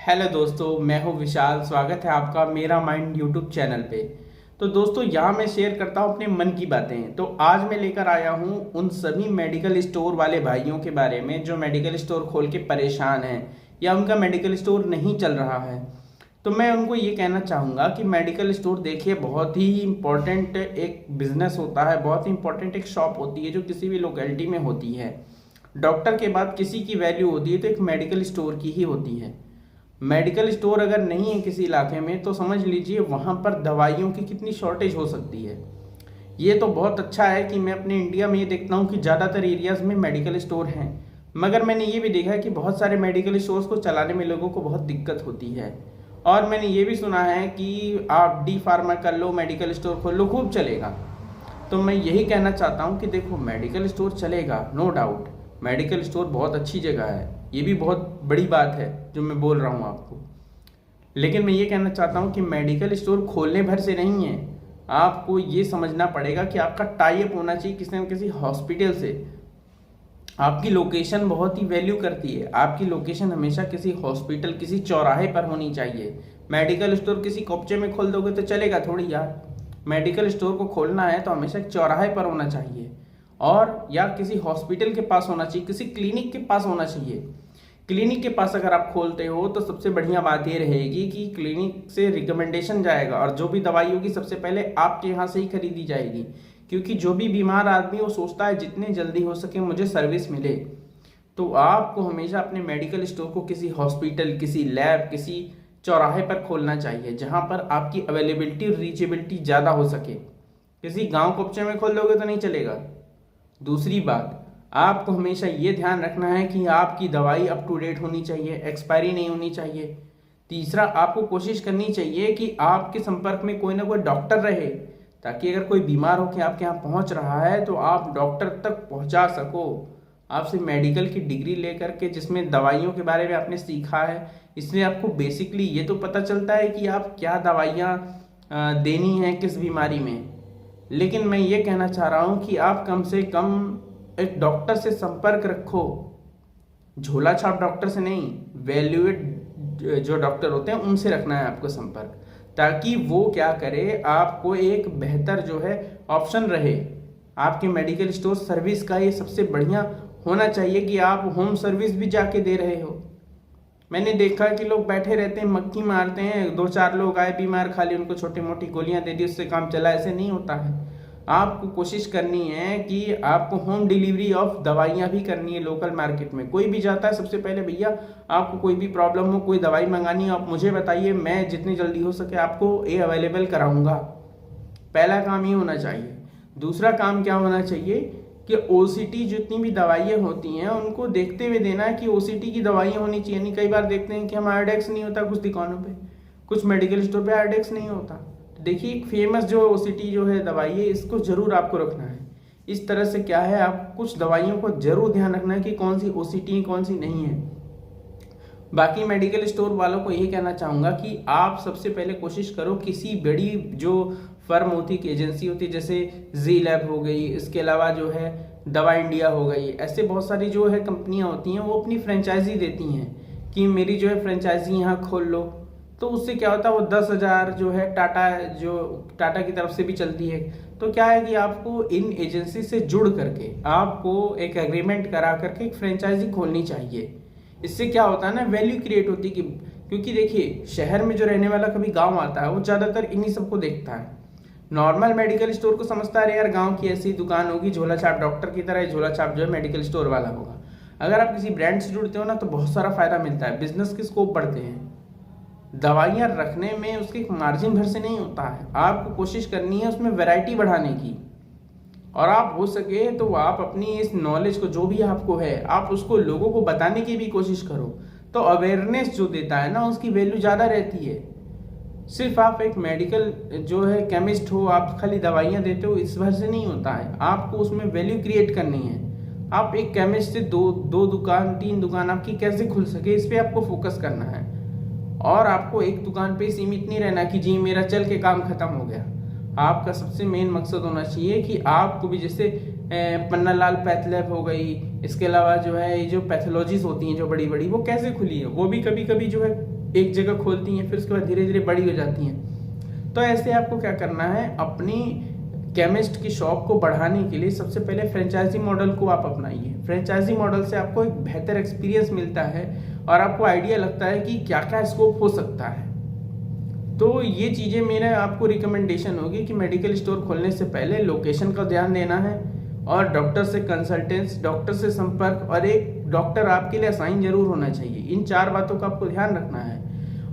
Hello दोस्तों, मैं हूं विशाल। स्वागत है आपका मेरा माइंड यूट्यूब चैनल पे। तो दोस्तों, यहाँ मैं शेयर करता हूँ अपने मन की बातें। तो आज मैं लेकर आया हूँ उन सभी मेडिकल स्टोर वाले भाइयों के बारे में जो मेडिकल स्टोर खोल के परेशान हैं या उनका मेडिकल स्टोर नहीं चल रहा है। तो मैं उनको ये कहना चाहूँगा कि मेडिकल स्टोर देखिए बहुत ही इम्पोर्टेंट एक बिजनेस होता है, बहुत ही इम्पोर्टेंट एक शॉप होती है जो किसी भी लोकेलिटी में होती है। डॉक्टर के बाद किसी की वैल्यू होती है तो एक मेडिकल स्टोर की ही होती है। मेडिकल स्टोर अगर नहीं है किसी इलाके में तो समझ लीजिए वहाँ पर दवाइयों की कितनी शॉर्टेज हो सकती है। ये तो बहुत अच्छा है कि मैं अपने इंडिया में ये देखता हूँ कि ज़्यादातर एरियाज़ में मेडिकल स्टोर हैं, मगर मैंने ये भी देखा है कि बहुत सारे मेडिकल स्टोर्स को चलाने में लोगों को बहुत दिक्कत होती है। और मैंने ये भी सुना है कि आप डी फार्मा कर लो, मेडिकल स्टोर खोल लो, खूब चलेगा। तो मैं यही कहना चाहता हूँ कि देखो, मेडिकल स्टोर चलेगा, नो डाउट। मेडिकल स्टोर बहुत अच्छी जगह है, ये भी बहुत बड़ी बात है जो मैं बोल रहा हूँ आपको। लेकिन मैं ये कहना चाहता हूँ कि मेडिकल स्टोर खोलने भर से नहीं है, आपको ये समझना पड़ेगा कि आपका टाई अप होना चाहिए किसी न किसी हॉस्पिटल से। आपकी लोकेशन बहुत ही वैल्यू करती है। आपकी लोकेशन हमेशा किसी हॉस्पिटल, किसी चौराहे पर होनी चाहिए। मेडिकल स्टोर किसी कोपचे में खोल दोगे तो चलेगा थोड़ी यार। मेडिकल स्टोर को खोलना है तो हमेशा एक चौराहे पर होना चाहिए, और या किसी हॉस्पिटल के पास होना चाहिए, किसी क्लिनिक के पास होना चाहिए। क्लिनिक के पास अगर आप खोलते हो तो सबसे बढ़िया बात ये रहेगी कि क्लिनिक से रिकमेंडेशन जाएगा और जो भी दवाई होगी सबसे पहले आपके यहाँ से ही खरीदी जाएगी, क्योंकि जो भी बीमार आदमी वो सोचता है जितने जल्दी हो सके मुझे सर्विस मिले। तो आपको हमेशा अपने मेडिकल स्टोर को किसी हॉस्पिटल, किसी लैब, किसी चौराहे पर खोलना चाहिए जहाँ पर आपकी अवेलेबिलिटी और रीचेबिलिटी ज़्यादा हो सके। किसी गांव कुपचे में खोल लोगे तो नहीं चलेगा। दूसरी बात, आपको हमेशा ये ध्यान रखना है कि आपकी दवाई अप टू डेट होनी चाहिए, एक्सपायरी नहीं होनी चाहिए। तीसरा, आपको कोशिश करनी चाहिए कि आपके संपर्क में कोई ना कोई डॉक्टर रहे, ताकि अगर कोई बीमार होकर आपके यहाँ पहुँच रहा है तो आप डॉक्टर तक पहुँचा सको। आपसे मेडिकल की डिग्री लेकर के, जिसमें दवाइयों के बारे में आपने सीखा है, इसलिए आपको बेसिकली ये तो पता चलता है कि आप क्या दवाइयाँ देनी है किस बीमारी में। लेकिन मैं ये कहना चाह रहा हूँ कि आप कम से कम एक डॉक्टर से संपर्क रखो, झोला छाप डॉक्टर से नहीं, वैल्यूएट जो डॉक्टर होते हैं उनसे रखना है आपको संपर्क, ताकि वो क्या करे, आपको एक बेहतर जो है ऑप्शन रहे। आपके मेडिकल स्टोर सर्विस का ये सबसे बढ़िया होना चाहिए कि आप होम सर्विस भी जाके दे रहे हो। मैंने देखा कि लोग बैठे रहते हैं, मक्खी मारते हैं, दो चार लोग आए बीमार, खाली उनको छोटी मोटी गोलियां दे दी, उससे काम चला। ऐसे नहीं होता है। आपको कोशिश करनी है कि आपको होम डिलीवरी ऑफ दवाइयां भी करनी है लोकल मार्केट में। कोई भी जाता है, सबसे पहले भैया आपको कोई भी प्रॉब्लम हो, कोई दवाई मंगानी हो, आप मुझे बताइए, मैं जितनी जल्दी हो सके आपको ये अवेलेबल कराऊंगा। पहला काम ये होना चाहिए। दूसरा काम क्या होना चाहिए कि ओसीटी जितनी भी दवाइयाँ होती हैं उनको देखते हुए देना है कि ओसीटी की दवाइयाँ होनी चाहिए। नहीं, कई बार देखते हैं कि हम आयोडेक्स नहीं होता कुछ दुकानों पे, कुछ मेडिकल स्टोर पे आयोडेक्स नहीं होता। तो देखिए, एक फेमस जो ओसीटी जो है दवाई है, इसको जरूर आपको रखना है। इस तरह से क्या है, आप कुछ दवाइयों को जरूर ध्यान रखना है कि कौन सी ओसीटी है, कौन सी नहीं है। बाकी मेडिकल स्टोर वालों को यही कहना चाहूँगा कि आप सबसे पहले कोशिश करो किसी बड़ी जो फर्म होती है, एजेंसी होती है, जैसे जी लैब हो गई, इसके अलावा जो है दवा इंडिया हो गई, ऐसे बहुत सारी जो है कंपनियां होती हैं, वो अपनी फ्रेंचाइजी देती हैं कि मेरी जो है फ्रेंचाइजी यहाँ खोल लो। तो उससे क्या होता है, वो 10,000 जो है टाटा की तरफ से भी चलती है। तो क्या है कि आपको इन एजेंसी से जुड़ करके आपको एक एग्रीमेंट करा करके एक फ्रेंचाइजी खोलनी चाहिए। इससे क्या होता है ना, वैल्यू क्रिएट होती है कि, क्योंकि देखिए शहर में जो रहने वाला कभी गांव आता है वो ज़्यादातर इन्हीं सबको देखता है। नॉर्मल मेडिकल स्टोर को समझता है यार गांव की ऐसी दुकान होगी, झोला छाप डॉक्टर की तरह झोला छाप जो है मेडिकल स्टोर वाला होगा। अगर आप किसी ब्रांड से जुड़ते हो ना तो बहुत सारा फायदा मिलता है, बिजनेस के स्कोप बढ़ते हैं। दवाइयाँ रखने में उसके मार्जिन भर से नहीं होता है, आपको कोशिश करनी है उसमें वैरायटी बढ़ाने की। और आप हो सके तो आप अपनी इस नॉलेज को जो भी आपको है आप उसको लोगों को बताने की भी कोशिश करो। तो अवेयरनेस जो देता है ना उसकी वैल्यू ज़्यादा रहती है। सिर्फ आप एक मेडिकल जो है केमिस्ट हो, आप खाली दवाइयाँ देते हो, इस वजह से नहीं होता है। आपको उसमें वैल्यू क्रिएट करनी है। आप एक केमिस्ट से दो दुकान, 3 दुकान आपकी कैसे खुल सके, इस पर आपको फोकस करना है। और आपको एक दुकान पे सीमित नहीं रहना कि जी मेरा चल के काम खत्म हो गया। आपका सबसे मेन मकसद होना चाहिए कि आपको भी, जैसे पन्ना लाल पैथ लैब हो गई, इसके अलावा जो है ये जो पैथोलॉजीज होती हैं जो बड़ी बड़ी, वो कैसे खुली है, वो भी कभी कभी जो है एक जगह खोलती हैं, फिर उसके बाद धीरे धीरे बड़ी हो जाती हैं। तो ऐसे आपको क्या करना है, अपनी केमिस्ट की शॉप को बढ़ाने के लिए सबसे पहले फ्रेंचाइजी मॉडल को आप अपनाइए। फ्रेंचाइजी मॉडल से आपको एक बेहतर एक्सपीरियंस मिलता है और आपको आइडिया लगता है कि क्या क्या स्कोप हो सकता है। तो ये चीज़ें मेरा आपको रिकमेंडेशन होगी कि मेडिकल स्टोर खोलने से पहले लोकेशन का ध्यान देना है और डॉक्टर से कंसल्टेंस, डॉक्टर से संपर्क और एक डॉक्टर आपके लिए असाइन जरूर होना चाहिए। इन 4 बातों का आपको ध्यान रखना है।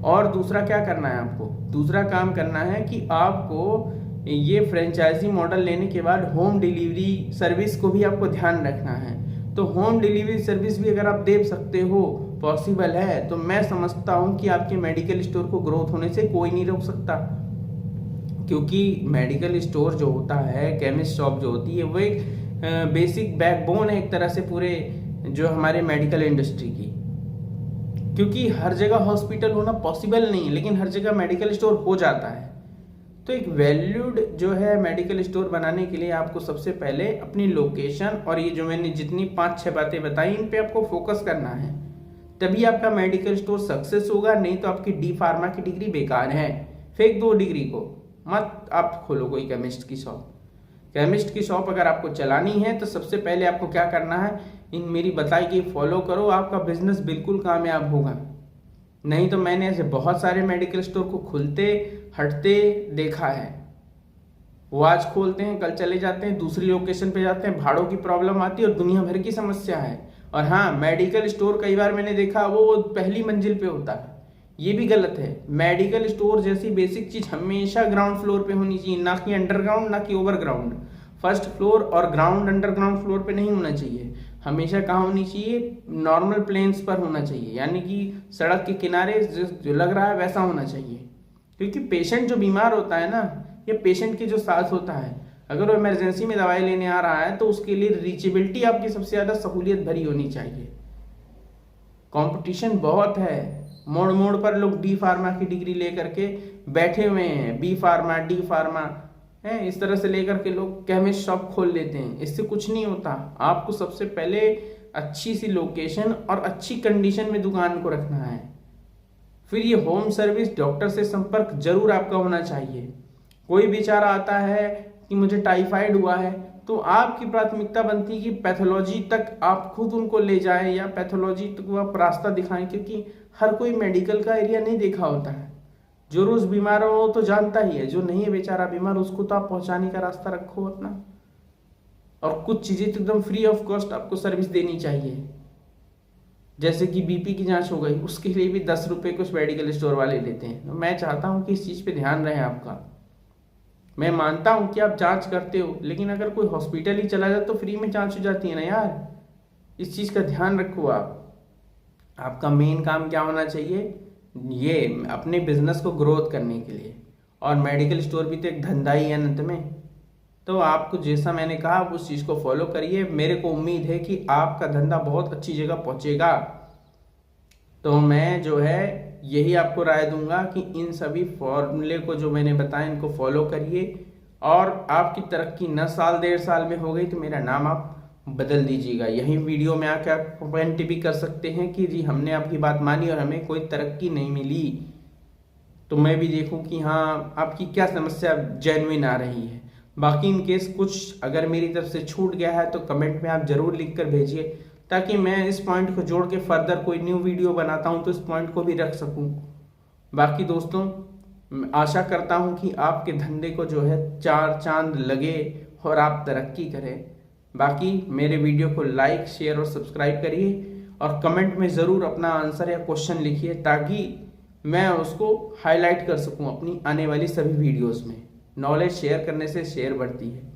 और दूसरा क्या करना है, आपको दूसरा काम करना है कि आपको ये फ्रेंचाइजी मॉडल लेने के बाद होम डिलीवरी सर्विस को भी आपको ध्यान रखना है। तो होम डिलीवरी सर्विस भी अगर आप दे सकते हो, पॉसिबल है, तो मैं समझता हूँ कि आपके मेडिकल स्टोर को ग्रोथ होने से कोई नहीं रोक सकता। क्योंकि मेडिकल स्टोर जो होता है, केमिस्ट शॉप जो होती है, वो एक बेसिक बैकबोन है एक तरह से पूरे जो हमारे मेडिकल इंडस्ट्री की। क्योंकि हर जगह हॉस्पिटल होना पॉसिबल नहीं है, लेकिन हर जगह मेडिकल स्टोर हो जाता है। तो एक वैल्यूड जो है मेडिकल स्टोर बनाने के लिए आपको सबसे पहले अपनी लोकेशन और ये जो मैंने जितनी 5-6 बातें बताई, इन पे आपको फोकस करना है, तभी आपका मेडिकल स्टोर सक्सेस होगा। नहीं तो आपकी डी फार्मा की डिग्री बेकार है, फेंक दो डिग्री को, मत आप खोलो कोई केमिस्ट की शॉप। केमिस्ट की शॉप अगर आपको चलानी है तो सबसे पहले आपको क्या करना है, इन मेरी बताई गई फॉलो करो, आपका बिजनेस बिल्कुल कामयाब होगा। नहीं तो मैंने ऐसे बहुत सारे मेडिकल स्टोर को खुलते हटते देखा है। वो आज खोलते हैं, कल चले जाते हैं, दूसरी लोकेशन पे जाते हैं, भाड़ों की प्रॉब्लम आती है और दुनिया भर की समस्या है। और हाँ, मेडिकल स्टोर कई बार मैंने देखा वो पहली मंजिल पे होता है, ये भी गलत है। मेडिकल स्टोर जैसी बेसिक चीज हमेशा ग्राउंड फ्लोर पे होनी चाहिए, ना कि अंडरग्राउंड, ना कि ओवरग्राउंड। फर्स्ट फ्लोर और ग्राउंड अंडरग्राउंड फ्लोर पे नहीं होना चाहिए, हमेशा कहाँ होनी चाहिए, नॉर्मल प्लेन्स पर होना चाहिए, यानी कि सड़क के किनारे जो लग रहा है वैसा होना चाहिए। क्योंकि पेशेंट जो बीमार होता है ना, ये पेशेंट के जो साथ होता है, अगर वो इमरजेंसी में दवाई लेने आ रहा है तो उसके लिए रीचेबिलिटी आपकी सबसे ज्यादा सहूलियत भरी होनी चाहिए। कंपटीशन बहुत है, मोड़ मोड़ पर लोग डी फार्मा की डिग्री लेकर के बैठे हुए हैं, बी फार्मा, डी फार्मा है, इस तरह से लेकर के लोग केमिस्ट शॉप खोल लेते हैं। इससे कुछ नहीं होता। आपको सबसे पहले अच्छी सी लोकेशन और अच्छी कंडीशन में दुकान को रखना है। फिर ये होम सर्विस, डॉक्टर से संपर्क जरूर आपका होना चाहिए। कोई बेचारा आता है कि मुझे टाइफाइड हुआ है, तो आपकी प्राथमिकता बनती है कि पैथोलॉजी तक आप खुद उनको ले जाएं या पैथोलॉजी तक आप रास्ता दिखाएं, क्योंकि हर कोई मेडिकल का एरिया नहीं देखा होता है। जो रोज बीमार हो तो जानता ही है, जो नहीं है बेचारा बीमार, उसको तो आप पहुंचाने का रास्ता रखो अपना। और कुछ चीजें तो एकदम फ्री ऑफ कॉस्ट आपको सर्विस देनी चाहिए। जैसे कि बीपी की जांच हो गई, उसके लिए भी 10 रुपए कुछ मेडिकल स्टोर वाले लेते हैं। तो मैं चाहता हूं कि इस चीज पे ध्यान रहे आपका। मैं मानता हूं कि आप जांच करते हो, लेकिन अगर कोई हॉस्पिटल ही चला जाए तो फ्री में जांच हो जाती है ना यार। इस चीज का ध्यान रखो आप। आपका मेन काम क्या होना चाहिए, ये अपने बिजनेस को ग्रोथ करने के लिए। और मेडिकल स्टोर भी तो एक धंधा ही है अंत में। तो आपको जैसा मैंने कहा आप उस चीज को फॉलो करिए। मेरे को उम्मीद है कि आपका धंधा बहुत अच्छी जगह पहुंचेगा। तो मैं जो है यही आपको राय दूंगा कि इन सभी फॉर्मूले को जो मैंने बताया इनको फॉलो करिए, और आपकी तरक्की न साल 1.5 साल में हो गई तो मेरा नाम आप बदल दीजिएगा। यही वीडियो में आकर आप कमेंट भी कर सकते हैं कि जी हमने आपकी बात मानी और हमें कोई तरक्की नहीं मिली, तो मैं भी देखूं कि हाँ आपकी क्या समस्या जेन्युइन आ रही है। बाकी इन केस कुछ अगर मेरी तरफ से छूट गया है तो कमेंट में आप जरूर लिख कर भेजिए, ताकि मैं इस पॉइंट को जोड़ के फर्दर कोई न्यू वीडियो बनाता हूं तो इस पॉइंट को भी रख सकूं। बाकी दोस्तों, आशा करता हूं कि आपके धंधे को जो है 4 चांद लगे और आप तरक्की करें। बाकी मेरे वीडियो को लाइक, शेयर और सब्सक्राइब करिए, और कमेंट में ज़रूर अपना आंसर या क्वेश्चन लिखिए, ताकि मैं उसको हाईलाइट कर सकूं अपनी आने वाली सभी वीडियोस में। नॉलेज शेयर करने से शेयर बढ़ती है।